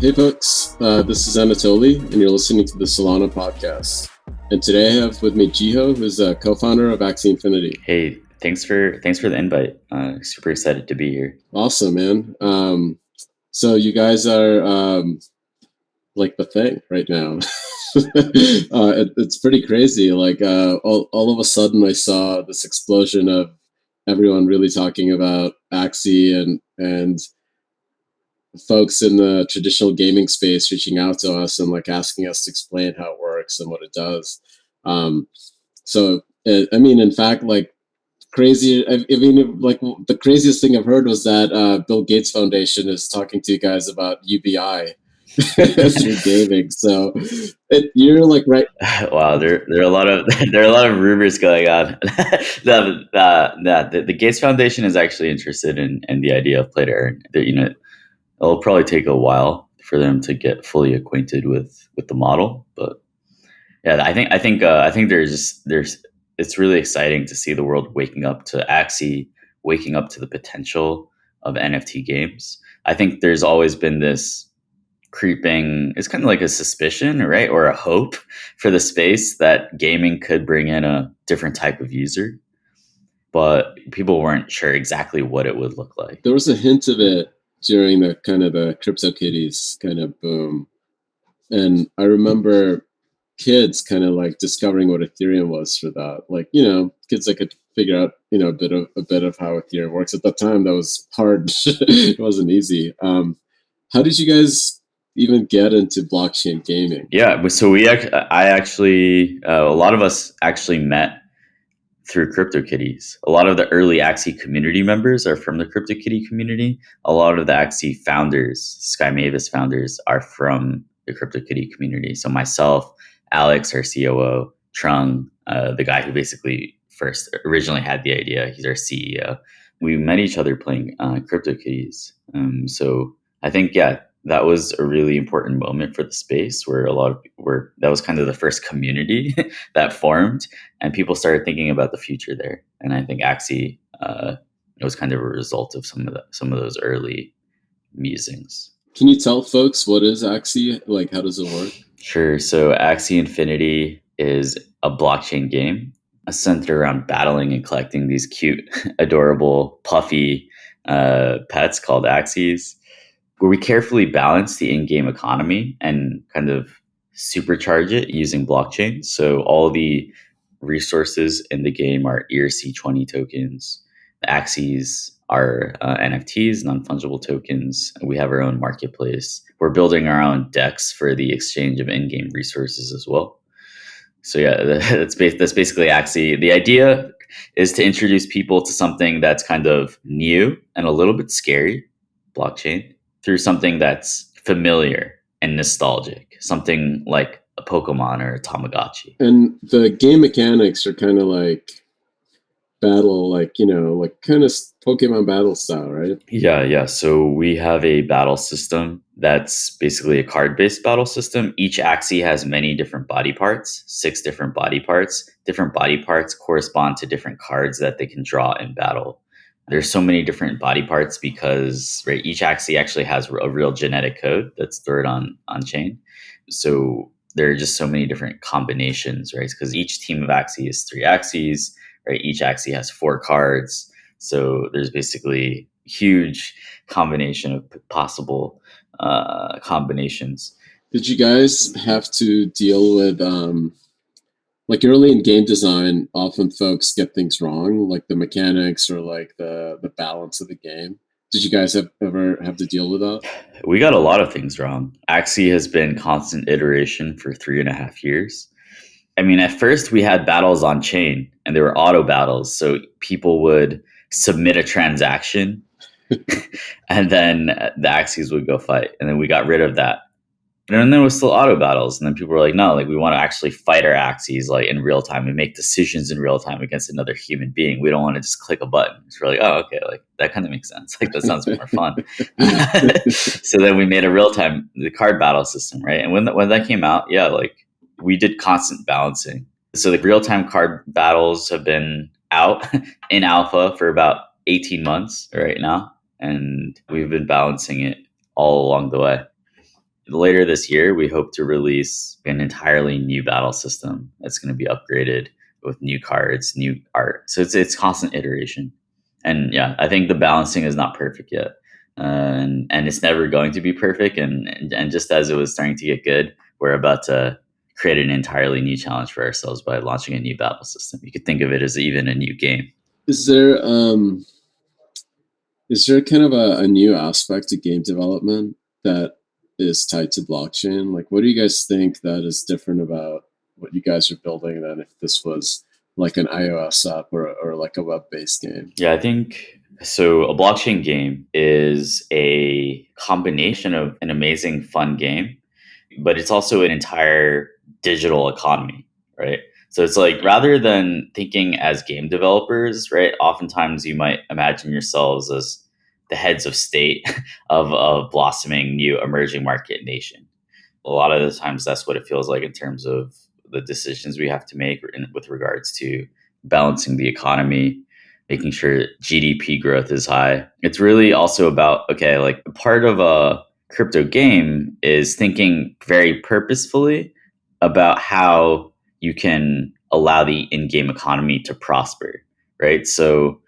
Hey folks, this is Anatoly, and you're listening to the Solana podcast. And today I have with me Jiho, who's a co-founder of Axie Infinity. Hey, thanks for the invite. Super excited to be here. Awesome, man. So you guys are like the thing right now. It's pretty crazy. Like all of a sudden, I saw this explosion of everyone really talking about Axie and folks in the traditional gaming space reaching out to us and like asking us to explain how it works and what it does. In fact, like crazy. Like the craziest thing I've heard was that Bill Gates Foundation is talking to you guys about UBI through gaming. So you're like right. Wow, there are a lot of there are a lot of rumors going on. The Gates Foundation is actually interested in the idea of play to earn. It'll probably take a while for them to get fully acquainted with the model, but yeah, I think there's it's really exciting to see the world waking up to Axie, waking up to the potential of NFT games. I think there's always been this creeping, it's kind of like a suspicion, right? Or a hope for the space that gaming could bring in a different type of user, but people weren't sure exactly what it would look like. There was a hint of it during the CryptoKitties kind of boom. And I remember kids kind of like discovering what Ethereum was for that. Like, kids that could figure out, a bit of how Ethereum works. At that time, that was hard. It wasn't easy. How did you guys even get into blockchain gaming? Yeah, so a lot of us actually met through CryptoKitties. A lot of the early Axie community members are from the CryptoKitty community. A lot of the Axie founders, Sky Mavis founders, are from the CryptoKitty community. So myself, Alex, our COO, Trung, the guy who basically first originally had the idea, he's our CEO. We met each other playing CryptoKitties. So I think, yeah, that was a really important moment for the space where that was kind of the first community that formed, and people started thinking about the future there. And I think Axie it was kind of a result of some of those early musings. Can you tell folks what is Axie? Like, how does it work? Sure. So Axie Infinity is a blockchain game centered around battling and collecting these cute, adorable, puffy pets called Axies, where we carefully balance the in-game economy and kind of supercharge it using blockchain. So all the resources in the game are ERC20 tokens. The Axies are NFTs, non-fungible tokens. We have our own marketplace. We're building our own DEX for the exchange of in-game resources as well. So yeah, that's basically Axie. The idea is to introduce people to something that's kind of new and a little bit scary, blockchain, through something that's familiar and nostalgic, something like a Pokemon or a Tamagotchi. And the game mechanics are kind of like battle, like kind of Pokemon battle style, right? Yeah. So we have a battle system that's basically a card-based battle system. Each Axie has many different body parts, 6 different body parts. Different body parts correspond to different cards that they can draw in battle. There's so many different body parts because each Axie actually has a real genetic code that's stored on chain. So there are just so many different combinations, right? Because each team of Axie is 3 Axies, right? Each Axie has 4 cards. So there's basically huge combination of possible combinations. Did you guys have to deal with like early in game design, often folks get things wrong, like the mechanics or like the balance of the game? Did you guys ever have to deal with that? We got a lot of things wrong. Axie has been constant iteration for 3.5 years. I mean, at first we had battles on chain and they were auto battles. So people would submit a transaction and then the Axies would go fight. And then we got rid of that. And then it was still auto battles. And then people were like, no, like we want to actually fight our Axies like in real time and make decisions in real time against another human being. We don't want to just click a button. So we're like, oh, okay, like that kind of makes sense. Like that sounds more fun. So then we made a real time, the card battle system, right? And when that came out, yeah, like we did constant balancing. So the real time card battles have been out in alpha for about 18 months right now. And we've been balancing it all along the way. later this year, we hope to release an entirely new battle system that's going to be upgraded with new cards, new art. So it's constant iteration. And yeah, I think the balancing is not perfect yet. And it's never going to be perfect. And just as it was starting to get good, we're about to create an entirely new challenge for ourselves by launching a new battle system. You could think of it as even a new game. Is there kind of a new aspect to game development that is tied to blockchain? Like, what do you guys think that is different about what you guys are building than if this was like an iOS app or like a web-based game? Yeah, I think so. A blockchain game is a combination of an amazing, fun game, but it's also an entire digital economy, right? So it's like rather than thinking as game developers, right? Oftentimes you might imagine yourselves as the heads of state of a blossoming new emerging market nation. A lot of the times that's what it feels like in terms of the decisions we have to make with regards to balancing the economy, making sure GDP growth is high. It's really also about, okay, like part of a crypto game is thinking very purposefully about how you can allow the in-game economy to prosper, right? So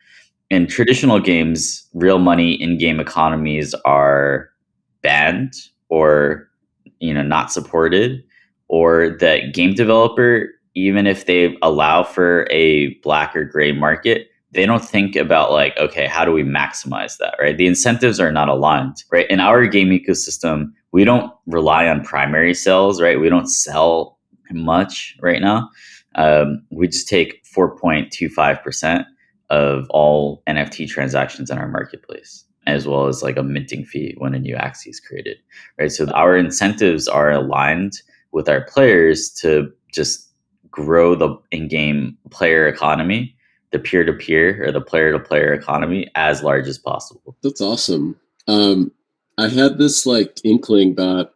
in traditional games, real money in-game economies are banned or not supported, or that game developer, even if they allow for a black or gray market, they don't think about like, okay, how do we maximize that, right? The incentives are not aligned, right? In our game ecosystem, we don't rely on primary sales, right? We don't sell much right now. We just take 4.25% of all NFT transactions in our marketplace, as well as like a minting fee when a new Axie is created, right? So our incentives are aligned with our players to just grow the in-game player economy, the peer-to-peer or the player-to-player economy as large as possible. That's awesome. I had this like inkling that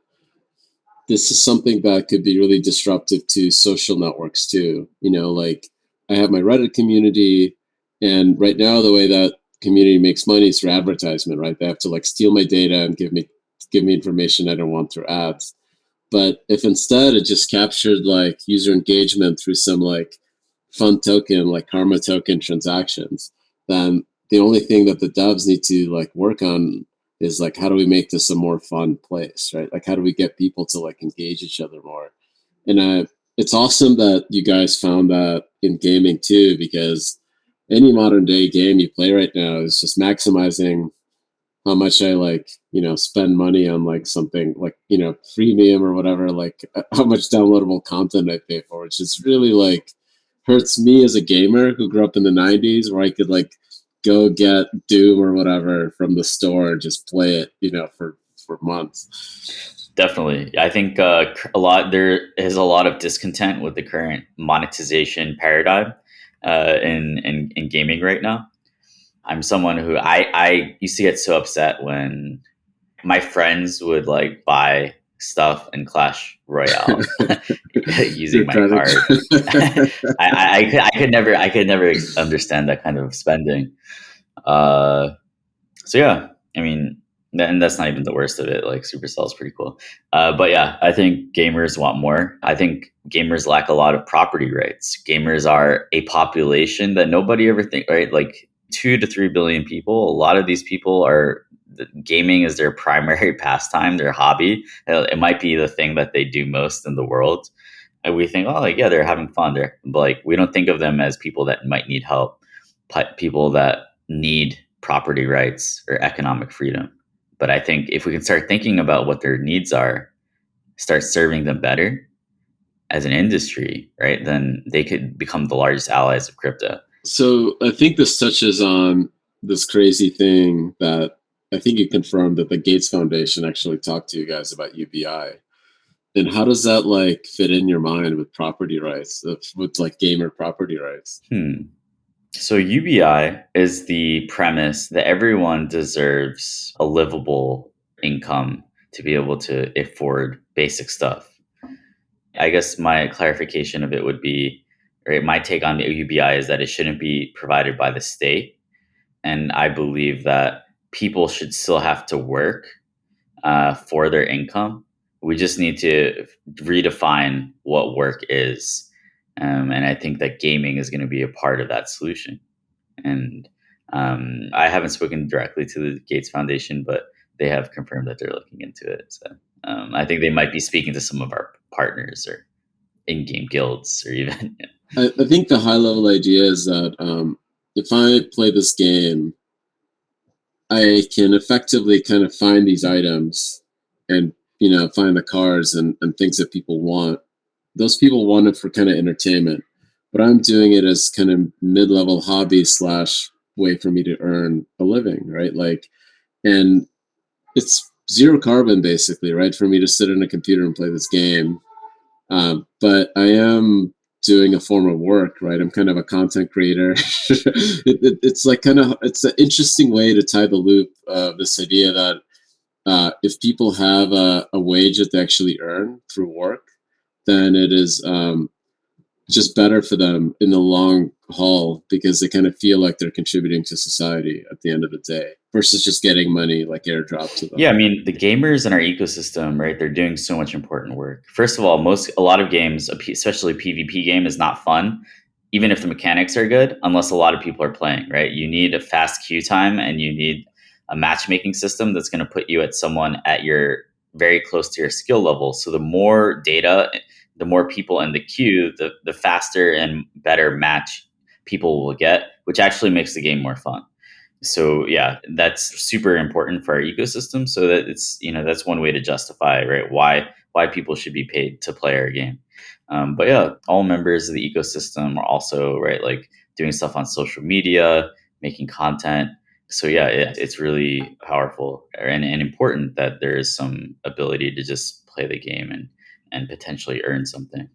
this is something that could be really disruptive to social networks too. Like I have my Reddit community, and right now the way that community makes money is through advertisement, right? They have to like steal my data and give me information I don't want through ads. But if instead it just captured like user engagement through some like fun token, like karma token transactions, then the only thing that the devs need to like work on is like how do we make this a more fun place, right? Like how do we get people to like engage each other more? And it's awesome that you guys found that in gaming too, because any modern day game you play right now is just maximizing how much I like, spend money on like something like, freemium or whatever, like how much downloadable content I pay for, which is really like hurts me as a gamer who grew up in the 90s where I could like go get Doom or whatever from the store and just play it, for months. Definitely. I think there is a lot of discontent with the current monetization paradigm in gaming right now. I'm someone who I used to get so upset when my friends would like buy stuff in Clash Royale using my card. I could never understand that kind of spending. Uh, so yeah, I mean, and that's not even the worst of it. Like Supercell is pretty cool. But yeah, I think gamers want more. I think gamers lack a lot of property rights. Gamers are a population that nobody ever think, right? Like 2 to 3 billion people. A lot of these people are gaming is their primary pastime, their hobby. It might be the thing that they do most in the world. And we think, oh, like, yeah, they're having fun. But like, we don't think of them as people that might need help, people that need property rights or economic freedom. But I think if we can start thinking about what their needs are, start serving them better as an industry, right, then they could become the largest allies of crypto. So I think this touches on this crazy thing that I think you confirmed that the Gates Foundation actually talked to you guys about UBI. And how does that like fit in your mind with property rights, with like gamer property rights? So UBI is the premise that everyone deserves a livable income to be able to afford basic stuff. I guess my clarification of it would be, right, my take on the UBI is that it shouldn't be provided by the state. And I believe that people should still have to work for their income We just need to redefine what work is. And I think that gaming is going to be a part of that solution. And I haven't spoken directly to the Gates Foundation, but they have confirmed that they're looking into it. So I think they might be speaking to some of our partners or in-game guilds or even. I think the high level idea is that if I play this game, I can effectively kind of find these items and find the cars and things that people want. Those people want it for kind of entertainment, but I'm doing it as kind of mid-level hobby slash way for me to earn a living, right? Like, and it's zero carbon basically, right? For me to sit in a computer and play this game. But I am doing a form of work, right? I'm kind of a content creator. It's like it's an interesting way to tie the loop of this idea that if people have a wage that they actually earn through work, then it is just better for them in the long haul because they kind of feel like they're contributing to society at the end of the day versus just getting money like airdrop to them. Yeah, I mean, the gamers in our ecosystem, right? They're doing so much important work. First of all, a lot of games, especially PvP game, is not fun, even if the mechanics are good, unless a lot of people are playing, right? You need a fast queue time and you need a matchmaking system that's going to put you at someone at your very close to your skill level. So the more data, the more people in the queue, the faster and better match people will get, which actually makes the game more fun. So yeah, that's super important for our ecosystem. So that that's one way to justify, right, why people should be paid to play our game. But yeah, all members of the ecosystem are also, right, like doing stuff on social media, making content. So yeah, it's really powerful and important that there is some ability to just play the game and potentially earn something.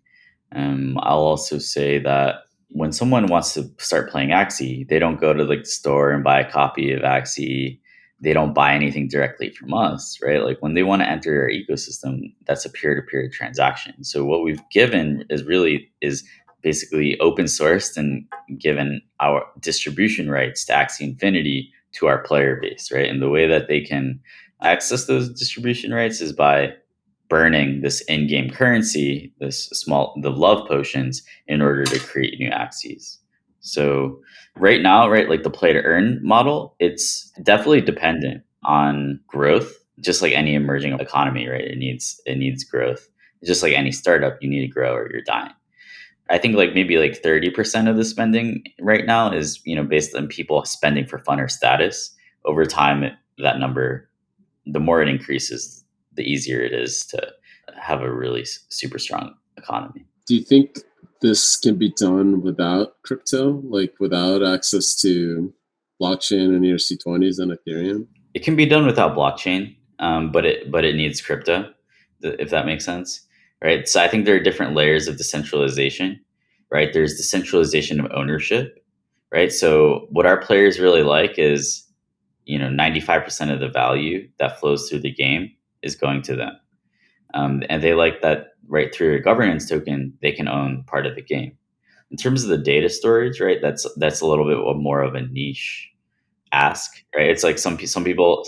I'll also say that when someone wants to start playing Axie, they don't go to like the store and buy a copy of Axie. They don't buy anything directly from us, right? Like when they want to enter our ecosystem, that's a peer-to-peer transaction. So what we've given is basically open sourced and given our distribution rights to Axie Infinity to our player base, right? And the way that they can access those distribution rights is by burning this in-game currency, the love potions, in order to create new Axies. So right now, right, like the play to earn model, it's definitely dependent on growth, just like any emerging economy, right? It needs growth. Just like any startup, you need to grow or you're dying. I think like maybe like 30% of the spending right now is, based on people spending for fun or status. Over time, that number, the more it increases, the easier it is to have a really super strong economy. Do you think this can be done without crypto, like without access to blockchain and ERC20s and Ethereum? It can be done without blockchain, but it needs crypto, if that makes sense, right? So I think there are different layers of decentralization, right? There's decentralization of ownership, right? So what our players really like is 95% of the value that flows through the game is going to them. And they like that, right, through a governance token, they can own part of the game. In terms of the data storage, right, that's a little bit more of a niche ask, right? It's like some people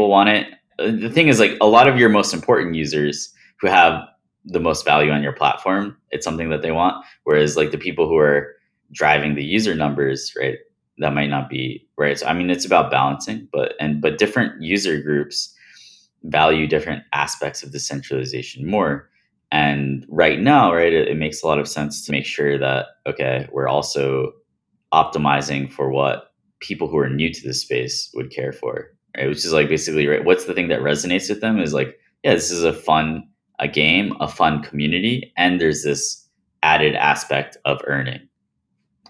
want it. The thing is, like, a lot of your most important users who have the most value on your platform, it's something that they want. Whereas like the people who are driving the user numbers, right, that might not be right. So I mean, it's about balancing, but different user groups value different aspects of decentralization more. And right now, right, it makes a lot of sense to make sure that, okay, we're also optimizing for what people who are new to this space would care for, right? Which is like basically, right, what's the thing that resonates with them is like, yeah, this is a game, a fun community, and there's this added aspect of earning.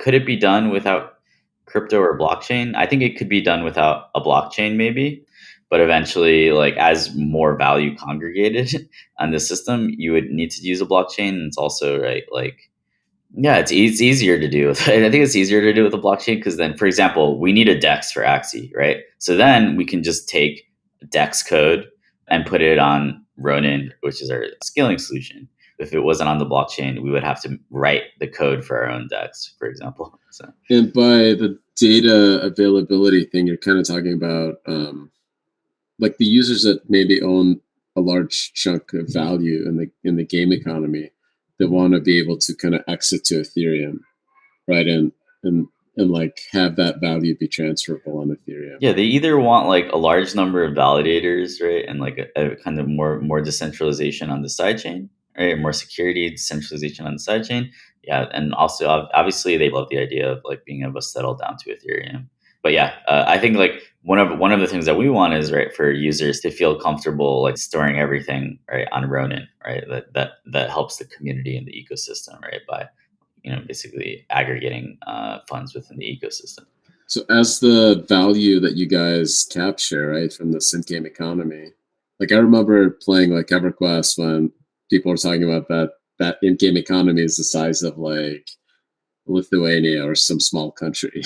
Could it be done without crypto or blockchain? I think it could be done without a blockchain, maybe. But eventually, like as more value congregated on the system, you would need to use a blockchain. And it's also right, like yeah, it's easier to do. I think it's easier to do with a blockchain because then, for example, we need a DEX for Axie, right? So then we can just take DEX code and put it on Ronin, which is our scaling solution. If it wasn't on the blockchain, we would have to write the code for our own DEX, for example. So And by the data availability thing, you're kind of talking about like the users that maybe own a large chunk of value in the game economy that want to be able to kind of exit to Ethereum, right? And and like have that value be transferable on Ethereum. Yeah, they either want like a large number of validators, right, and like a kind of more decentralization on the sidechain, right, more security decentralization on the sidechain. Yeah, and also obviously they love the idea of like being able to settle down to Ethereum. But yeah, I think like one of the things that we want is right for users to feel comfortable like storing everything right on Ronin, right. That helps the community and the ecosystem, right, by basically aggregating funds within the ecosystem. So as the value that you guys capture, right, from the synth game economy, like I remember playing like EverQuest when people were talking about that in-game economy is the size of like Lithuania or some small country.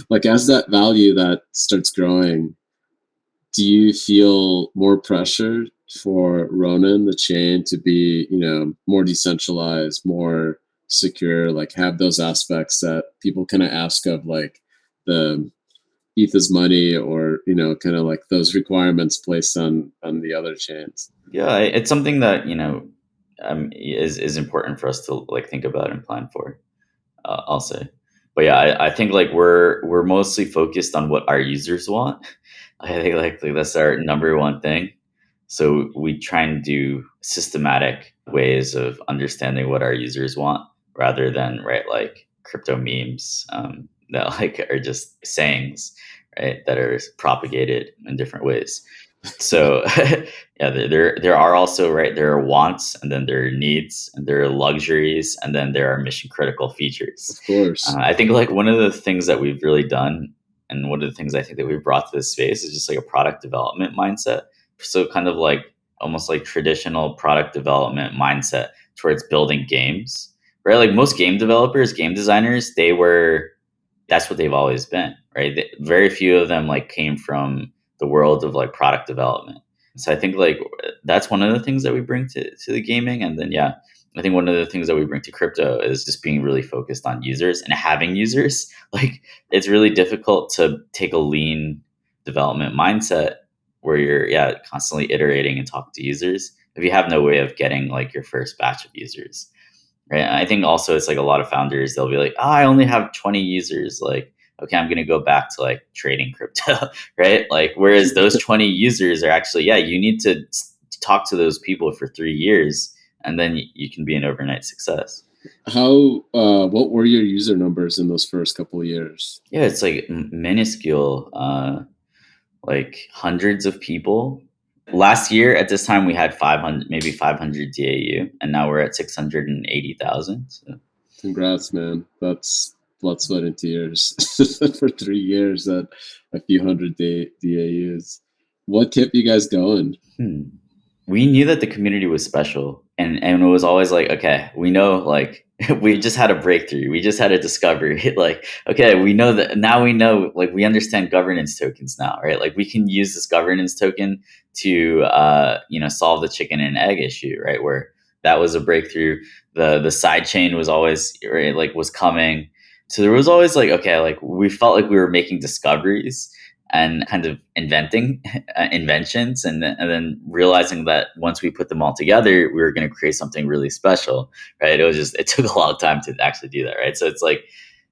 Like as that value that starts growing, do you feel more pressure for Ronin, the chain, to be, more decentralized, more secure, like have those aspects that people kind of ask of like the ETH is money or, kind of like those requirements placed on the other chains? Yeah, it's something that is important for us to like think about and plan for. I'll say, but yeah, I think like we're mostly focused on what our users want. I think like that's our number one thing. So we try and do systematic ways of understanding what our users want, rather than right like crypto memes that like are just sayings, right, that are propagated in different ways. So yeah, there are also right there are wants, and then there are needs, and there are luxuries, and then there are mission critical features. Of course. I think like one of the things that we've really done, and one of the things I think that we've brought to this space is just like a product development mindset. So kind of like almost like traditional product development mindset towards building games, right? Like most game developers, game designers, that's what they've always been, right? Very few of them like came from the world of like product development. So I think like that's one of the things that we bring to the gaming. And then yeah, I think one of the things that we bring to crypto is just being really focused on users and having users. Like it's really difficult to take a lean development mindset where you're constantly iterating and talking to users if you have no way of getting like your first batch of users. Right. And I think also it's like a lot of founders, they'll be like, oh, I only have 20 users. Like, okay, I'm going to go back to like trading crypto. Right. Like, whereas those 20 users are actually, you need to talk to those people for 3 years, and then you can be an overnight success. What were your user numbers in those first couple of years? Yeah. It's like minuscule, like hundreds of people. Last year at this time we had 500, maybe 500 DAU, and now we're at 680,000. So. Congrats, man. That's blood, sweat, and tears for 3 years at a few hundred DAUs. What kept you guys going? We knew that the community was special, and it was always like, okay, we know like we just had a breakthrough, we just had a discovery. Like, okay, we know that now, we know like we understand governance tokens now, right? Like we can use this governance token to solve the chicken and egg issue, right? Where that was a breakthrough. The side chain was always right, like was coming. So there was always like, okay, like we felt like we were making discoveries and kind of inventing inventions, and then realizing that once we put them all together, we were going to create something really special, right? It took a long time to actually do that, right? So it's like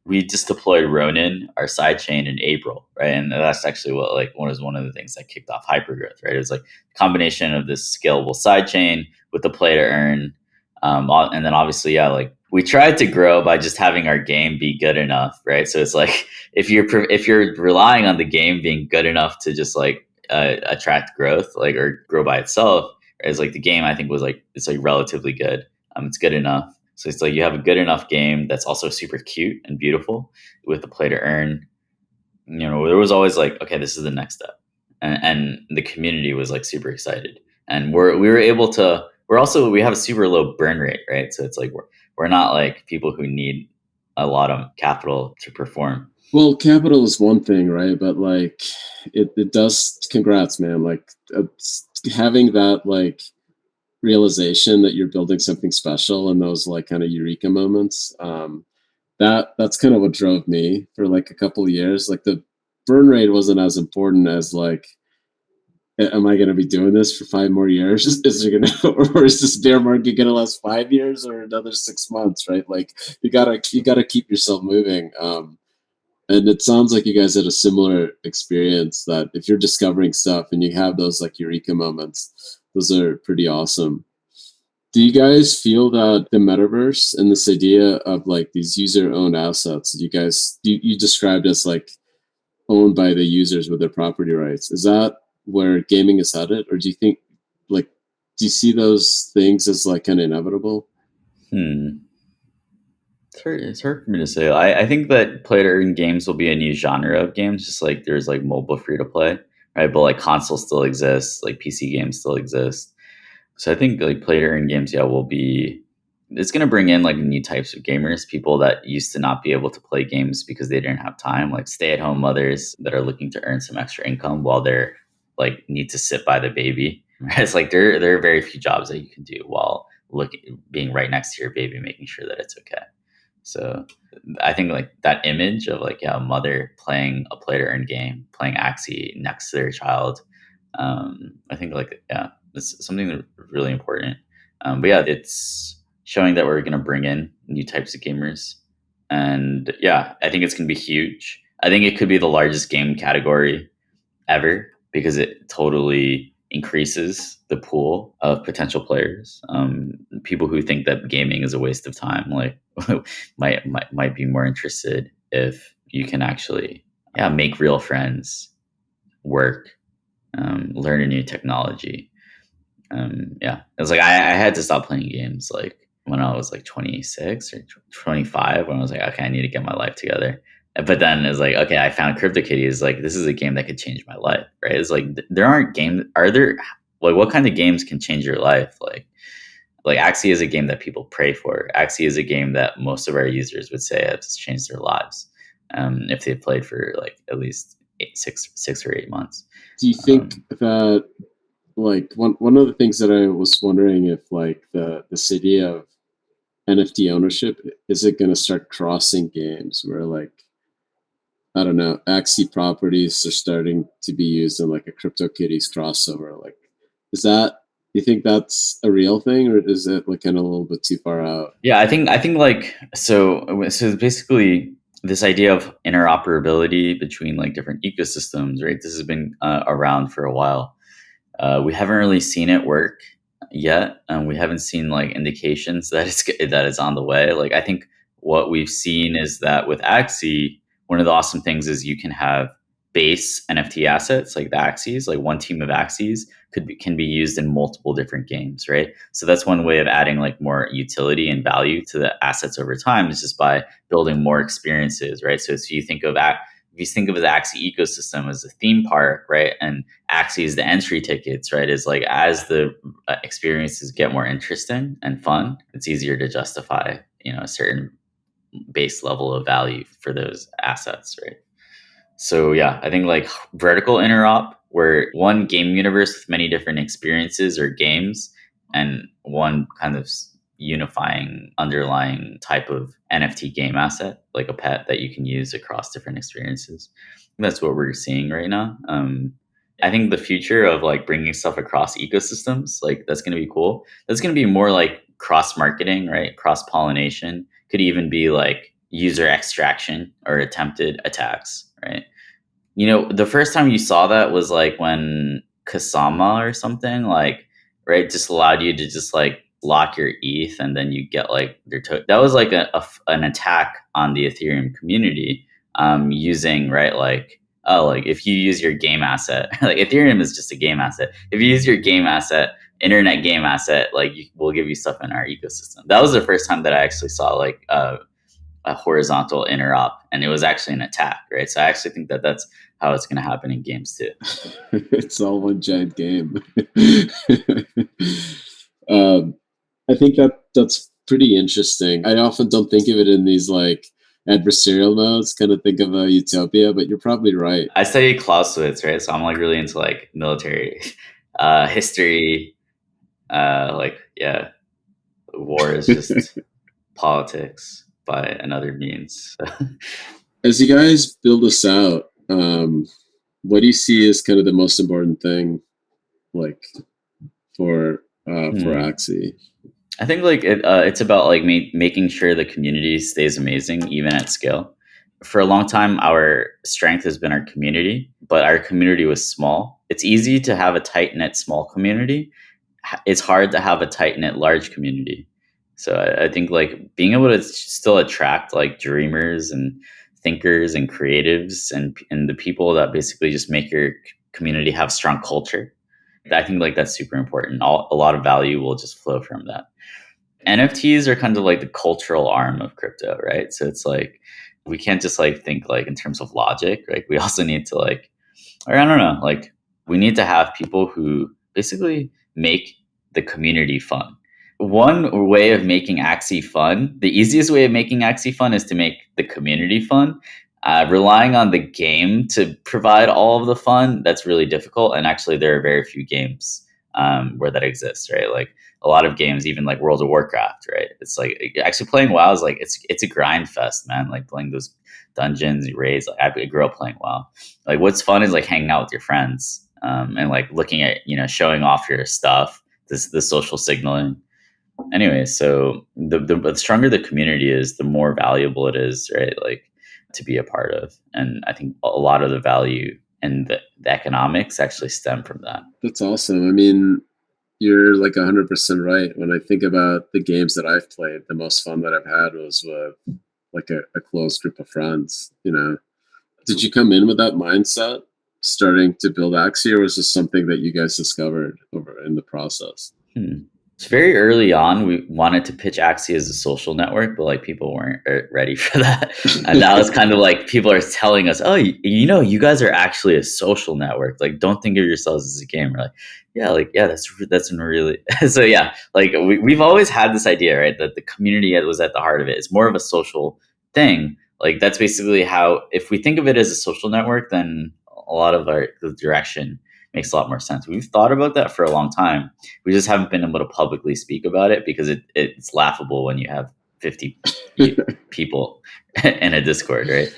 we just deployed Ronin, our side chain, in April, right? And that's actually what like one of the things that kicked off hypergrowth, right? It was like a combination of this scalable side chain with the play to earn, and then obviously, like we tried to grow by just having our game be good enough, right? So it's like if you're relying on the game being good enough to just like attract growth, like or grow by itself, it's like the game I think was like it's like relatively good. It's good enough. So it's like you have a good enough game that's also super cute and beautiful with the play to earn. There was always like, okay, this is the next step, and the community was like super excited, and we were able to. We have a super low burn rate, right? So it's like we're not like people who need a lot of capital to perform. Well, capital is one thing, right? But like, it does. Congrats, man! Like having that like realization that you're building something special and those like kind of eureka moments. That's kind of what drove me for like a couple of years. Like the burn rate wasn't as important as like am I going to be doing this for 5 more years? Is there gonna, or is this bear market going to last 5 years or another 6 months? Right? Like you gotta keep yourself moving. And it sounds like you guys had a similar experience. That if you're discovering stuff and you have those like eureka moments, those are pretty awesome. Do you guys feel that the metaverse and this idea of like these user-owned assets, you described as like owned by the users with their property rights. Is that where gaming is headed, or do you think like do you see those things as like kind of inevitable? Hmm. It's hard for me to say. I think that play to earn games will be a new genre of games, just like there's like mobile free to play, right? But like console still exists, like PC games still exist. So I think like play to earn games, yeah, will be. It's gonna bring in like new types of gamers, people that used to not be able to play games because they didn't have time, like stay at home mothers that are looking to earn some extra income while they're like need to sit by the baby. Right? It's like there are very few jobs that you can do while looking being right next to your baby, making sure that it's okay. So I think like that image of like yeah, a mother playing a play to earn game, playing Axie next to their child. I think like yeah, it's something that really important. But yeah, it's showing that we're gonna bring in new types of gamers, and yeah, I think it's gonna be huge. I think it could be the largest game category ever because it totally increases the pool of potential players. People who think that gaming is a waste of time, like might be more interested if you can actually, yeah, make real friends, work, learn a new technology. Yeah, it's like I had to stop playing games like when I was like 26 or 25 when I was like, okay, I need to get my life together. But then it's like, okay, I found CryptoKitties. Like, this is a game that could change my life, right? It's like there aren't games. Are there? Like, what kind of games can change your life? Like Axie is a game that people pray for. Axie is a game that most of our users would say has changed their lives if they've played for like at least 6 or 8 months. Do you think Um, that like one of the things that I was wondering if like the city of NFT ownership, is it going to start crossing games where like I don't know, Axie properties are starting to be used in like a CryptoKitties crossover? Like, is that, do you think that's a real thing, or is it like kind of a little bit too far out? Yeah, I think like so basically this idea of interoperability between like different ecosystems, right? This has been around for a while. We haven't really seen it work yet, and we haven't seen like indications that it's on the way. Like I think what we've seen is that with Axie, one of the awesome things is you can have base NFT assets like the Axies, like one team of Axies can be used in multiple different games, right? So that's one way of adding like more utility and value to the assets over time is just by building more experiences, right? So if you think of the Axie ecosystem as a theme park, right, and Axie is the entry tickets, right? Is like as the experiences get more interesting and fun, it's easier to justify, a certain base level of value for those assets, right? So yeah, I think like vertical interop, where one game universe with many different experiences or games, and one kind of unifying underlying type of NFT game asset, like a pet that you can use across different experiences. That's what we're seeing right now. I think the future of like bringing stuff across ecosystems, like that's going to be cool. That's going to be more like cross marketing, right? Cross pollination. Could even be like user extraction or attempted attacks, right? The first time you saw that was like when Kasama or something, like, right, just allowed you to just like lock your ETH and then you get like that was like an attack on the Ethereum community, using, right, like, oh, like if you use your game asset, like Ethereum is just a game asset. If you use your game asset, internet game asset, like we'll give you stuff in our ecosystem. That was the first time that I actually saw like a horizontal interop, and it was actually an attack, right? So I actually think that that's how it's going to happen in games too. It's all one giant game. um, I think that's pretty interesting. I often don't think of it in these like adversarial modes, kind of think of a utopia, but you're probably right. I study Clausewitz, right? So I'm like really into like military history. Like yeah, war is just politics by another means. As you guys build this out, what do you see as kind of the most important thing like for Hmm. Axie? I think it's about like making sure the community stays amazing even at scale. For a long time, our strength has been our community, but our community was small. It's easy to have a tight knit small community. It's hard to have a tight knit large community. So I think like being able to still attract like dreamers and thinkers and creatives and the people that basically just make your community have strong culture. I think like that's super important. A lot of value will just flow from that. NFTs are kind of like the cultural arm of crypto, right? So it's like we can't just like think like in terms of logic. Like we also need to like, or I don't know, like we need to have people who basically make the community fun. One way of making Axie fun, the easiest way of making Axie fun is to make the community fun. Relying on the game to provide all of the fun, that's really difficult. And actually, there are very few games where that exists, right? Like a lot of games, even like World of Warcraft, right? It's like actually playing WoW is like it's a grind fest, man. Like playing those dungeons, raids. Like I grew up playing WoW. Like what's fun is like hanging out with your friends and like looking at showing off your stuff. The social signaling. Anyway, so the stronger the community is, the more valuable it is, right? Like to be a part of, and I think a lot of the value and the economics actually stem from that. That's awesome. I mean, you're like 100% right. When I think about the games that I've played, the most fun that I've had was with like a close group of friends. Did you come in with that mindset, starting to build Axie, or was this something that you guys discovered over in the process? Hmm. It's very early on. We wanted to pitch Axie as a social network, but like people weren't ready for that. And now it's kind of like people are telling us, "Oh, you guys are actually a social network. Like, don't think of yourselves as a game." We're like, yeah, that's really." So yeah, like we've always had this idea, right, that the community was at the heart of it. It's more of a social thing. Like that's basically how, if we think of it as a social network, then a lot of the direction makes a lot more sense. We've thought about that for a long time. We just haven't been able to publicly speak about it because it's laughable when you have 50 people in a Discord, right?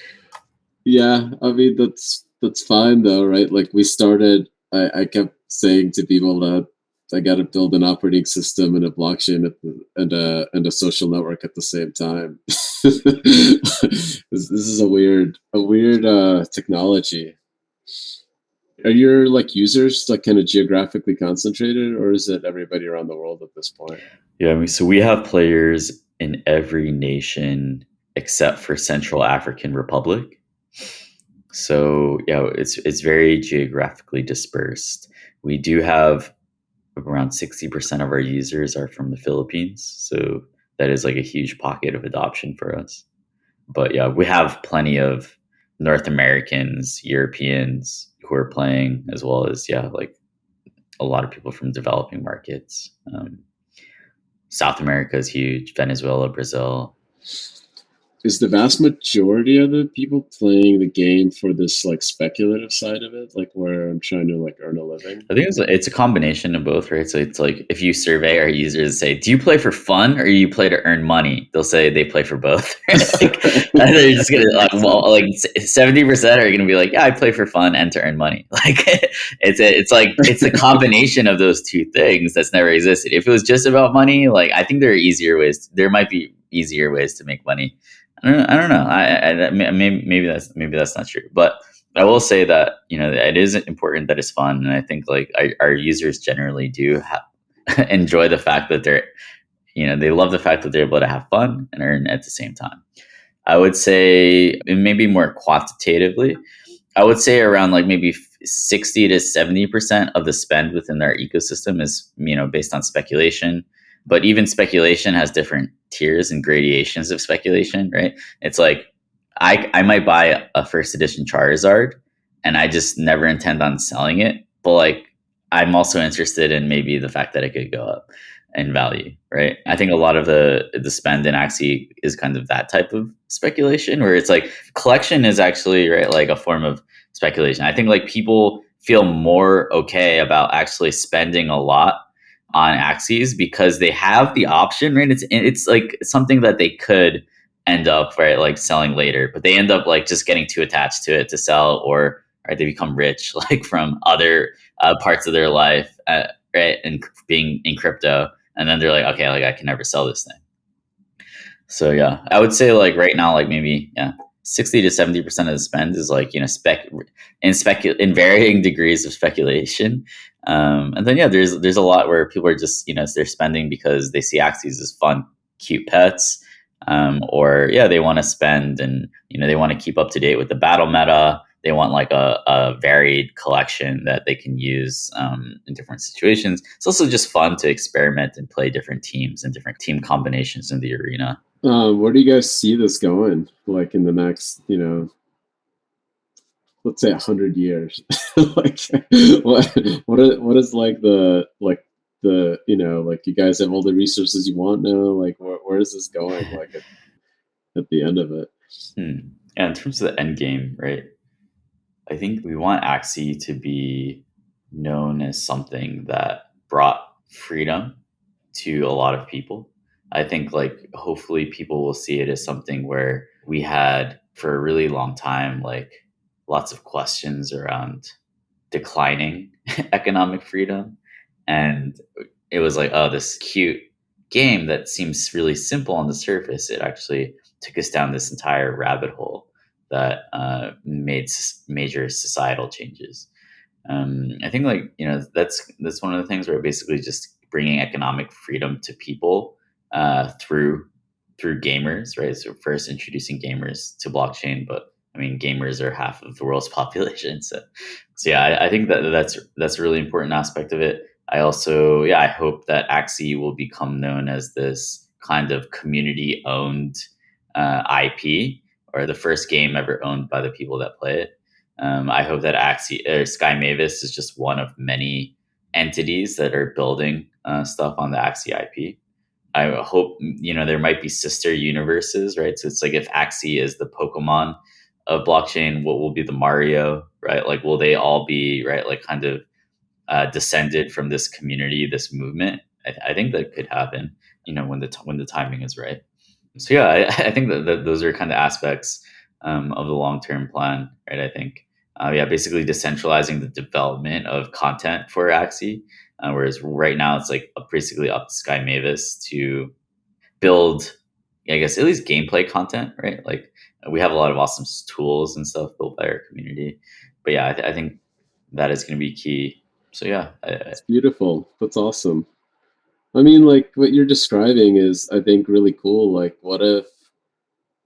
Yeah, I mean that's fine though, right? Like we started, I kept saying to people that I got to build an operating system and a blockchain and a social network at the same time. This is a weird technology. Are your like users like kind of geographically concentrated, or is it everybody around the world at this point? Yeah, I mean, so we have players in every nation except for Central African Republic. So yeah, it's very geographically dispersed. We do have around 60% of our users are from the Philippines, so that is like a huge pocket of adoption for us. But yeah, we have plenty of North Americans, Europeans who are playing, as well as like a lot of people from developing markets. South America is huge. Venezuela, Brazil. Is the vast majority of the people playing the game for this like speculative side of it, like where I'm trying to like earn a living? I think it's a combination of both, right? So it's like if you survey our users and say, "Do you play for fun or you play to earn money?" They'll say they play for both. Like, and they're just gonna like, well, like 70% are gonna be like, "Yeah, I play for fun and to earn money." Like it's a combination of those two things that's never existed. If it was just about money, like I think there are easier ways. There might be easier ways to make money. I don't know. Maybe that's not true, but I will say that it is important that it's fun, and I think like our users generally do enjoy the fact that they love the fact that they're able to have fun and earn at the same time. I would say, and maybe more quantitatively, I would say around like maybe 60 to 70% of the spend within our ecosystem is based on speculation. But even speculation has different tiers and gradations of speculation, right? It's like I might buy a first edition Charizard and I just never intend on selling it. But like I'm also interested in maybe the fact that it could go up in value, right? I think a lot of the spend in Axie is kind of that type of speculation where it's like collection is actually right like a form of speculation. I think like people feel more okay about actually spending a lot on Axies because they have the option, right? It's like something that they could end up right like selling later, but they end up like just getting too attached to it to sell or right? They become rich like from other parts of their life, right? And being in crypto, and then they're like, okay, like I can never sell this thing. So yeah, I would say like right now, like maybe 60 to 70% of the spend is like in varying degrees of speculation, and then there's a lot where people are just they're spending because they see Axies as fun, cute pets, or they want to spend and they want to keep up to date with the battle meta. They want like a varied collection that they can use in different situations. It's also just fun to experiment and play different teams and different team combinations in the arena. Where do you guys see this going? Like in the next, let's say 100 years. Like, what is like like you guys have all the resources you want now. Like, where is this going? Like at the end of it. Yeah, in terms of the end game, right? I think we want Axie to be known as something that brought freedom to a lot of people. I think like hopefully people will see it as something where we had for a really long time like lots of questions around declining economic freedom, and it was like, oh, this cute game that seems really simple on the surface, it actually took us down this entire rabbit hole that made major societal changes. I think like that's one of the things where basically just bringing economic freedom to people through gamers, right? So first introducing gamers to blockchain, but I mean gamers are half of the world's population, so yeah, I think that's a really important aspect of it. I also I hope that Axie will become known as this kind of community owned IP, or the first game ever owned by the people that play it. I hope that Axie or Sky Mavis is just one of many entities that are building stuff on the Axie IP. I hope there might be sister universes, right? So it's like if Axie is the Pokemon of blockchain, what will be the Mario, right? Like, will they all be right, like kind of descended from this community, this movement? I think that could happen, when the timing is right. So yeah, I think that those are kind of aspects of the long term plan, right? I think basically decentralizing the development of content for Axie, whereas right now it's like basically up to Sky Mavis to build, I guess at least gameplay content, right? Like we have a lot of awesome tools and stuff built by our community, but yeah, I think that is going to be key. So yeah, It's beautiful. That's awesome. I mean, like what you're describing is, I think, really cool. Like, what if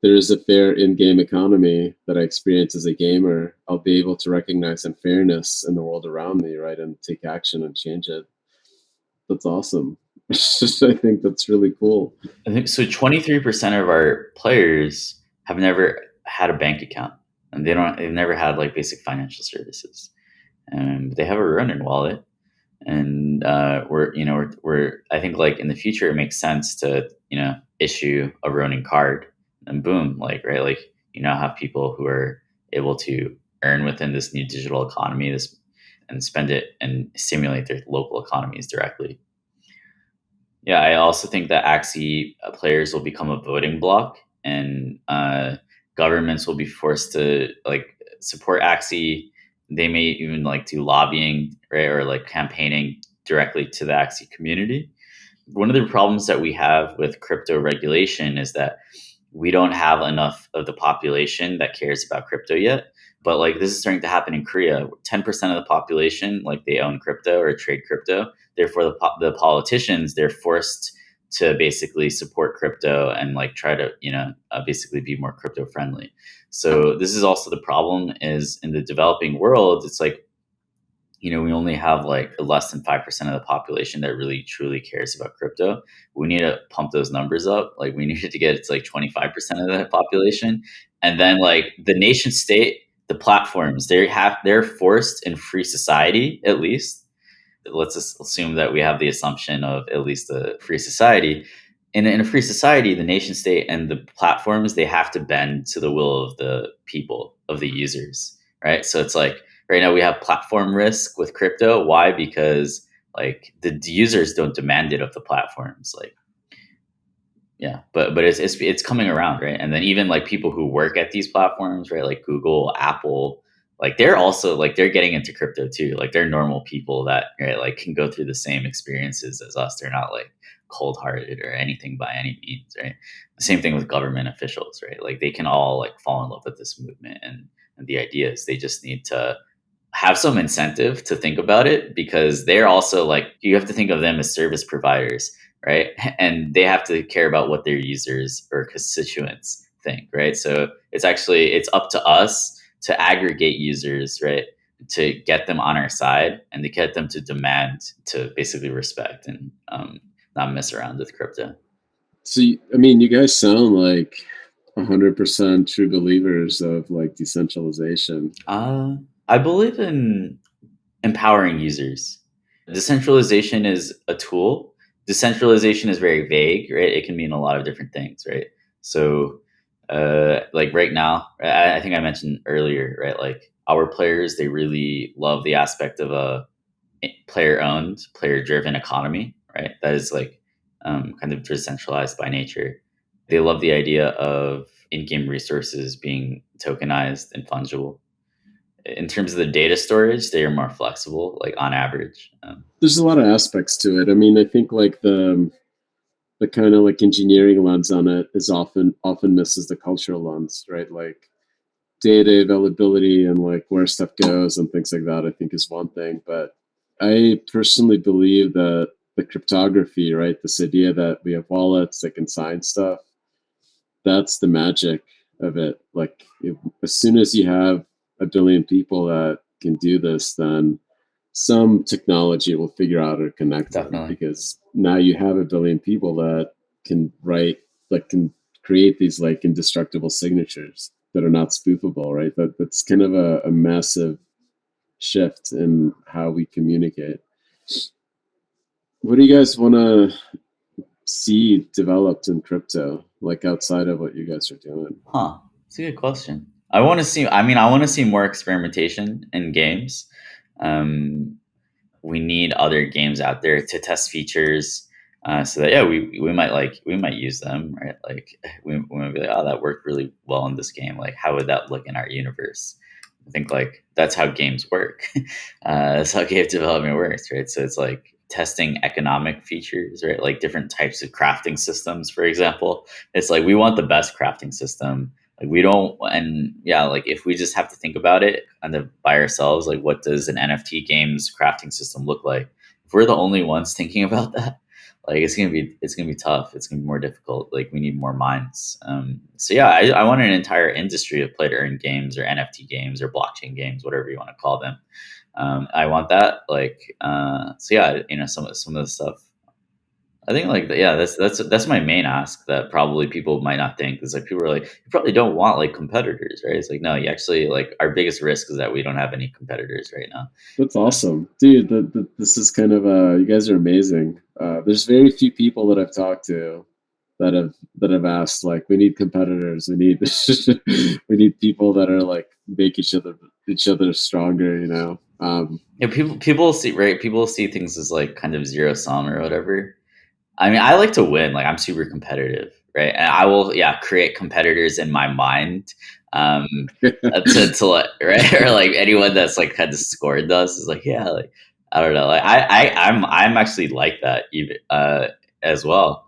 there is a fair in-game economy that I experience as a gamer? I'll be able to recognize unfairness in the world around me, right, and take action and change it. That's awesome. I think that's really cool. I think so. 23% of our players have never had a bank account, and they've never had like basic financial services, and they have a Ronin wallet. And we're I think like in the future it makes sense to issue a Ronin card, and boom, like right, like have people who are able to earn within this new digital economy, this, and spend it and stimulate their local economies directly. Yeah, I also think that Axie players will become a voting bloc, and governments will be forced to like support Axie. They may even like do lobbying, right, or like campaigning directly to the Axie community. One of the problems that we have with crypto regulation is that we don't have enough of the population that cares about crypto yet. But like this is starting to happen in Korea. 10% of the population, like they own crypto or trade crypto. Therefore, the politicians, they're forced to basically support crypto and like try to basically be more crypto friendly. So this is also the problem is in the developing world. It's like we only have like less than 5% of the population that really truly cares about crypto. We need to pump those numbers up. Like we needed to get it to like 25% of the population. And then like the nation state, the platforms, they're forced in free society, at least. Let's just assume that we have the assumption of at least a free society. In a free society, the nation state and the platforms, they have to bend to the will of the people, of the users, right? So it's like right now we have platform risk with crypto. Why? Because like the users don't demand it of the platforms. Like yeah, but it's coming around, right? And then even like people who work at these platforms, right, like Google, Apple, like they're also like they're getting into crypto too. Like they're normal people that, right, like can go through the same experiences as us. They're not like cold hearted or anything by any means, right? The same thing with government officials, right? Like they can all like fall in love with this movement and the ideas. They just need to have some incentive to think about it, because they're also like, you have to think of them as service providers, right? And they have to care about what their users or constituents think, right? So it's up to us to aggregate users, right? To get them on our side and to get them to demand to basically respect and not mess around with crypto. So, I mean, you guys sound like 100% true believers of like decentralization. Uh, I believe in empowering users. Decentralization is a tool. Decentralization is very vague, right? It can mean a lot of different things, right? So, like right now, I think I mentioned earlier, right? Like our players, they really love the aspect of a player-owned, player-driven economy, right? That is like kind of decentralized by nature. They love the idea of in-game resources being tokenized and fungible. In terms of the data storage, they are more flexible, like on average. There's a lot of aspects to it. I mean, I think like the kind of like engineering lens on it is often misses the cultural lens, right? Like data availability and like where stuff goes and things like that, I think is one thing. But I personally believe that the cryptography, right? This idea that we have wallets that can sign stuff, that's the magic of it. Like as soon as you have a billion people that can do this, then some technology will figure out how to connect them, Definitely. because now you have a billion people that can write, that can create these like indestructible signatures that are not spoofable, right? That's kind of a massive shift in how we communicate. What do you guys want to see developed in crypto, like outside of what you guys are doing? Huh. That's a good question. I want to see more experimentation in games. Um, we need other games out there to test features, so that, yeah, we might use them, right? Like we might be like, oh, that worked really well in this game. Like, how would that look in our universe? I think like that's how games work. That's how game development works, right? So it's like testing economic features, right? Like different types of crafting systems, for example. It's like we want the best crafting system. Like we don't, and yeah, like if we just have to think about it kind of by ourselves, like what does an NFT games crafting system look like? If we're the only ones thinking about that, like it's gonna be tough. It's gonna be more difficult. Like we need more minds. So yeah, I want an entire industry of play to earn games or NFT games or blockchain games, whatever you want to call them. I want that. Like so yeah, some of the stuff. I think like yeah, that's my main ask that probably people might not think is like people are like, you probably don't want like competitors, right? It's like no, you actually like our biggest risk is that we don't have any competitors right now. That's awesome, dude. This is kind of you guys are amazing. There's very few people that I've talked to that have asked like, we need competitors, we need we need people that are like make each other stronger, you know. Yeah, people see, right. People see things as like kind of zero sum or whatever. I mean, I like to win. Like I'm super competitive, right? And I will, yeah, create competitors in my mind, um, to let, right, or like anyone that's like kind of scored us is like, yeah, like I don't know, like I'm actually like that even as well.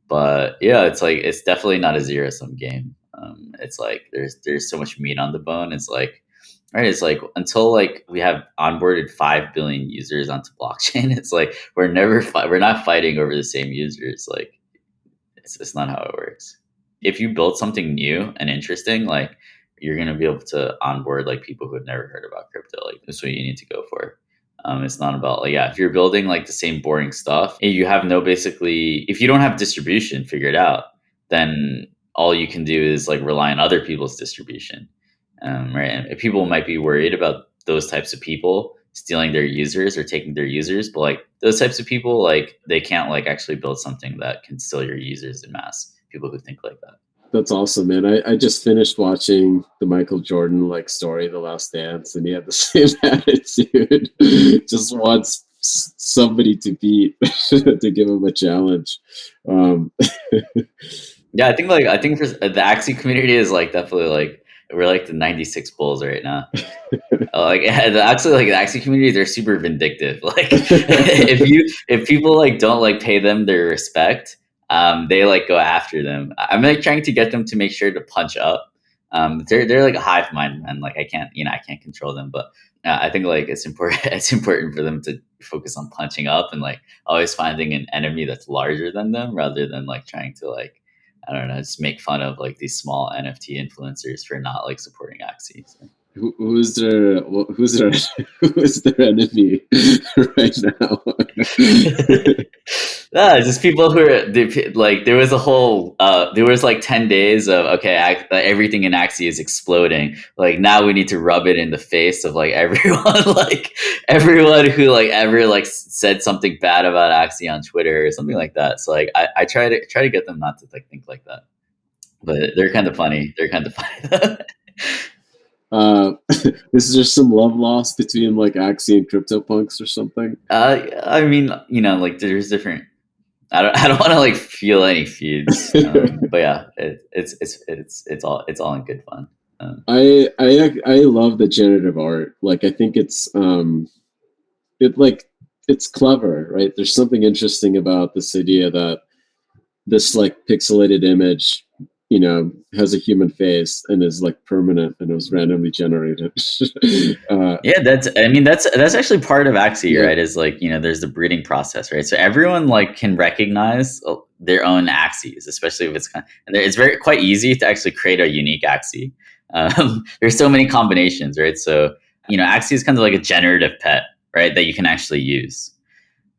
But yeah, it's like it's definitely not a zero sum game. It's like there's so much meat on the bone. It's like, right, it's like until like we have onboarded 5 billion users onto blockchain, it's like we're not fighting over the same users. Like it's not how it works. If you build something new and interesting, like you're gonna be able to onboard like people who have never heard about crypto. Like that's what you need to go for. It's not about like, yeah, if you're building like the same boring stuff and you have no basically, if you don't have distribution figured out, then all you can do is like rely on other people's distribution, right? And people might be worried about those types of people stealing their users or taking their users, but like those types of people, like they can't like actually build something that can steal your users in mass. People who think like that. That's awesome, man. I just finished watching the Michael Jordan like story, The Last Dance, and he had the same attitude. Just wants somebody to beat to give him a challenge. Um, Yeah, I think for the Axie community is like definitely like we're like the 96 Bulls right now. Like actually, like the Axie community, they're super vindictive. Like if people like don't like pay them their respect, they like go after them. I'm like trying to get them to make sure to punch up. They're like a hive mind, and like I can't control them, but I think like it's important it's important for them to focus on punching up and like always finding an enemy that's larger than them rather than like trying to like I don't know just make fun of like these small NFT influencers for not like supporting Axies. Who's their who is their enemy right now? Just people who are like there was a whole there was like 10 days of okay everything in Axie is exploding, like now we need to rub it in the face of like everyone like everyone who like ever like said something bad about Axie on Twitter or something like that. So like I try to get them not to like think like that, but they're kind of funny. Is there some love lost between like Axie and CryptoPunks or something? I mean, you know, like there's different. I don't want to like feel any feuds, but yeah, it's all in good fun. I love the generative art. Like I think it like it's clever, right? There's something interesting about this idea that this like pixelated image, has a human face and is like permanent and it was randomly generated. Yeah, that's actually part of Axie, Yeah. right? Is like there's the breeding process, right? So everyone like can recognize their own Axies, especially if and it's very quite easy to actually create a unique Axie. There's so many combinations, right? So Axie is kind of like a generative pet, right? That you can actually use.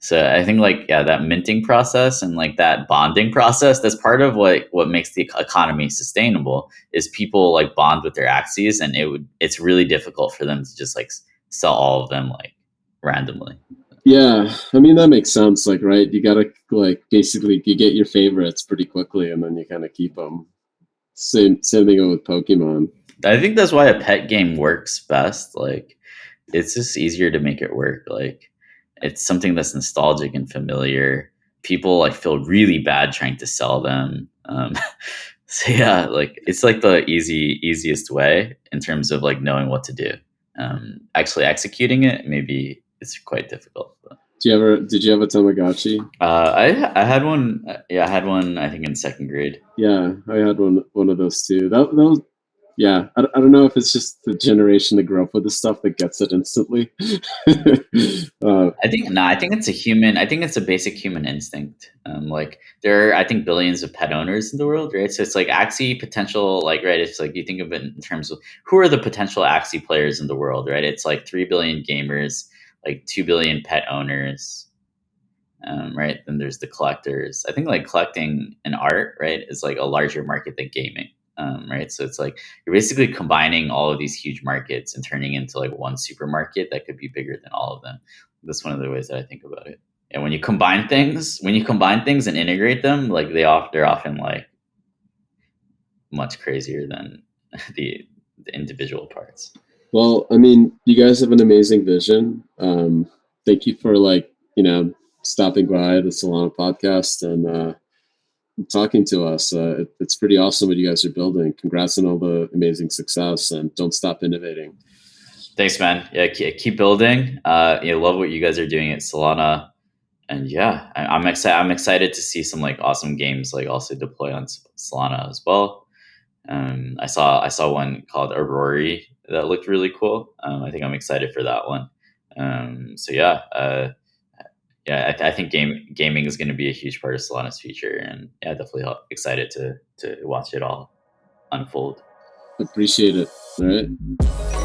So I think like yeah, that minting process and like that bonding process, that's part of what makes the economy sustainable is people like bond with their Axies, and it's really difficult for them to just like sell all of them like randomly. Yeah, I mean that makes sense. Like, right, you gotta like basically you get your favorites pretty quickly, and then you kind of keep them. Same thing with Pokemon. I think that's why a pet game works best. Like it's just easier to make it work. Like it's something that's nostalgic and familiar. People like feel really bad trying to sell them. So yeah, like it's like the easiest way in terms of like knowing what to do. Actually executing it maybe it's quite difficult. But. Did you have a Tamagotchi? I had one. Yeah, I had one. I think in second grade. Yeah, I had one of those too. That was yeah. I don't know if it's just the generation that grew up with the stuff that gets it instantly. I think no. I think it's a human. I think it's a basic human instinct. Like there are, I think, billions of pet owners in the world, right? So it's like Axie potential. Like right, it's like you think of it in terms of who are the potential Axie players in the world, right? It's like 3 billion gamers, like 2 billion pet owners, right? Then there's the collectors. I think like collecting an art, right, is like a larger market than gaming, right? So it's like you're basically combining all of these huge markets and turning into like one supermarket that could be bigger than all of them. That's one of the ways that I think about it. And when you combine things, and integrate them, like they're often like much crazier than the individual parts. Well, I mean, you guys have an amazing vision. Thank you for stopping by the Solana podcast and talking to us. It's pretty awesome what you guys are building. Congrats on all the amazing success, and don't stop innovating. Thanks, man. Yeah, keep building. Love what you guys are doing at Solana, and yeah, I'm excited. I'm excited to see some like awesome games like also deploy on Solana as well. I saw one called Aurora that looked really cool. I think I'm excited for that one. So yeah, I think gaming is going to be a huge part of Solana's future, and yeah, definitely excited to watch it all unfold. Appreciate it. All right.